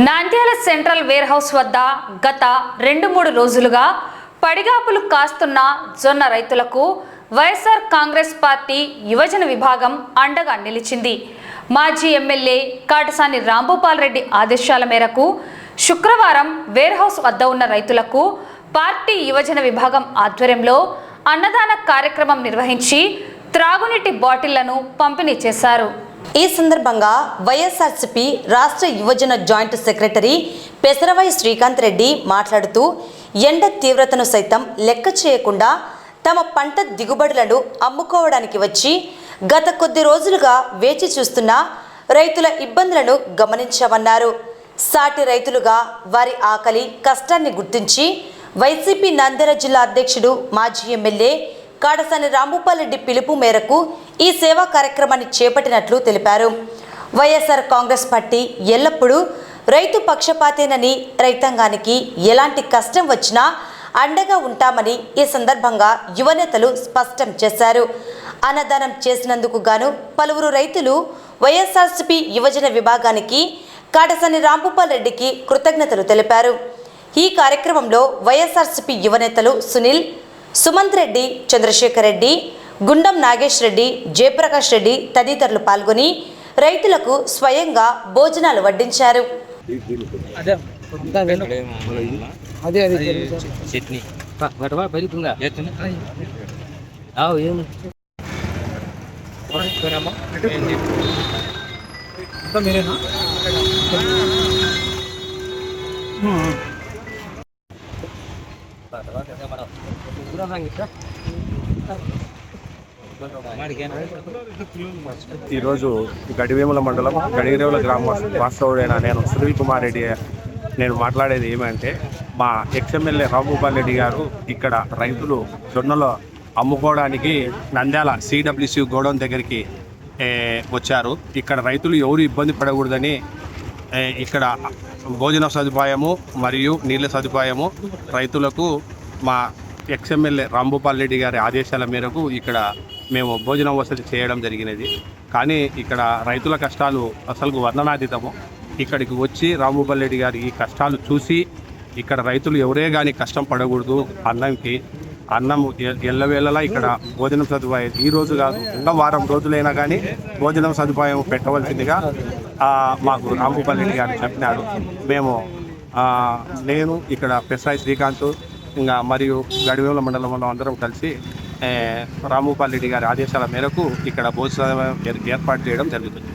Nandyal central wear house వద్ద గత 2-3 రోజులుగా పడిగాపులు కాస్తున్న జొన్న రైతులకు వైఎస్ఆర్ కాంగ్రెస్ పార్టీ యువజన విభాగం అండగా నిలిచింది. మాజీ ఎమ్మెల్యే కాటసాని రాంభూపాల్ రెడ్డి ఆదేశాల మేరకు శుక్రవారం వేర్ హౌస్ వద్ద ఉన్న రైతులకు పార్టీ యువజన విభాగం ఆధ్వర్యంలో అన్నదాన కార్యక్రమం నిర్వహించి త్రాగునీటి బాటిళ్లను పంపిణీ చేశారు. ఈ సందర్భంగా వైఎస్ఆర్సీపీ రాష్ట్ర యువజన జాయింట్ సెక్రటరీ పెసరవై శ్రీకాంత్ రెడ్డి మాట్లాడుతూ ఎండ తీవ్రతను సైతం లెక్క చేయకుండా తమ పంట దిగుబడులను అమ్ముకోవడానికి వచ్చి గత కొద్ది రోజులుగా వేచి చూస్తున్న రైతుల ఇబ్బందులను గమనించామన్నారు. సాటి రైతులుగా వారి ఆకలి కష్టాన్ని గుర్తించి వైసీపీ నంద్యాల జిల్లా అధ్యక్షుడు మాజీ ఎమ్మెల్యే కాటసాని రాంభూపాల్ రెడ్డి పిలుపు మేరకు ఈ సేవా కార్యక్రమాన్ని చేపట్టినట్లు తెలిపారు. వైఎస్ఆర్ కాంగ్రెస్ పార్టీ ఎల్లప్పుడూ రైతు పక్షపాతేనని, రైతాంగానికి ఎలాంటి కష్టం వచ్చినా అండగా ఉంటామని ఈ సందర్భంగా యువనేతలు స్పష్టం చేశారు. అన్నదానం చేసినందుకు గాను పలువురు రైతులు వైఎస్ఆర్సీపీ యువజన విభాగానికి కాటసాని రాంభూపాల్ రెడ్డికి కృతజ్ఞతలు తెలిపారు. ఈ కార్యక్రమంలో వైఎస్ఆర్సీపీ యువనేతలు సునీల్, సుమంత్ రెడ్డి, చంద్రశేఖర్ రెడ్డి, గుండం నాగేష్ రెడ్డి, జయప్రకాష్ రెడ్డి తదితరులు పాల్గొని రైతులకు స్వయంగా భోజనాలు వడ్డించారు. ఈరోజు గడివేముల మండలం గడిరేవుల గ్రామ వాస్తవుడైన నేను సునీల్ కుమార్ రెడ్డి నేను మాట్లాడేది ఏమంటే, మా ఎక్స్ఎమ్మెల్యే రాంభూపాల్ రెడ్డి గారు ఇక్కడ రైతులు జొన్నలు అమ్ముకోవడానికి నంద్యాల సిడబ్ల్యూసి గోడౌన్ దగ్గరికి వచ్చారు. ఇక్కడ రైతులు ఎవరు ఇబ్బంది పడకూడదని ఇక్కడ భోజన సదుపాయము మరియు నీళ్ళ సదుపాయము రైతులకు మా ఎక్స్ఎమ్మెల్యే రాంభూపాల్ రెడ్డి గారి ఆదేశాల మేరకు ఇక్కడ మేము భోజన వసతి చేయడం జరిగినది. కానీ ఇక్కడ రైతుల కష్టాలు అసలు వర్ణనాతీతము. ఇక్కడికి వచ్చి రాంభూపాల్ రెడ్డి గారి ఈ కష్టాలు చూసి ఇక్కడ రైతులు ఎవరే కానీ కష్టం పడకూడదు, అన్నం ఎల్లవేళలా ఇక్కడ భోజనం సదుపాయం ఈ రోజు కాదు ఇంకా వారం రోజులైనా కానీ భోజనం సదుపాయం పెట్టవలసిందిగా మాకు రాంభూపాల్ రెడ్డి గారు చెప్పినాడు. నేను ఇక్కడ పెసరాయి శ్రీకాంత్ ఇంకా మరియు గడివేముల మండలంలో అందరం కలిసి రాంభూపాల్ రెడ్డి గారి ఆదేశాల మేరకు ఇక్కడ భోజన ఏర్పాటు చేయడం జరుగుతుంది.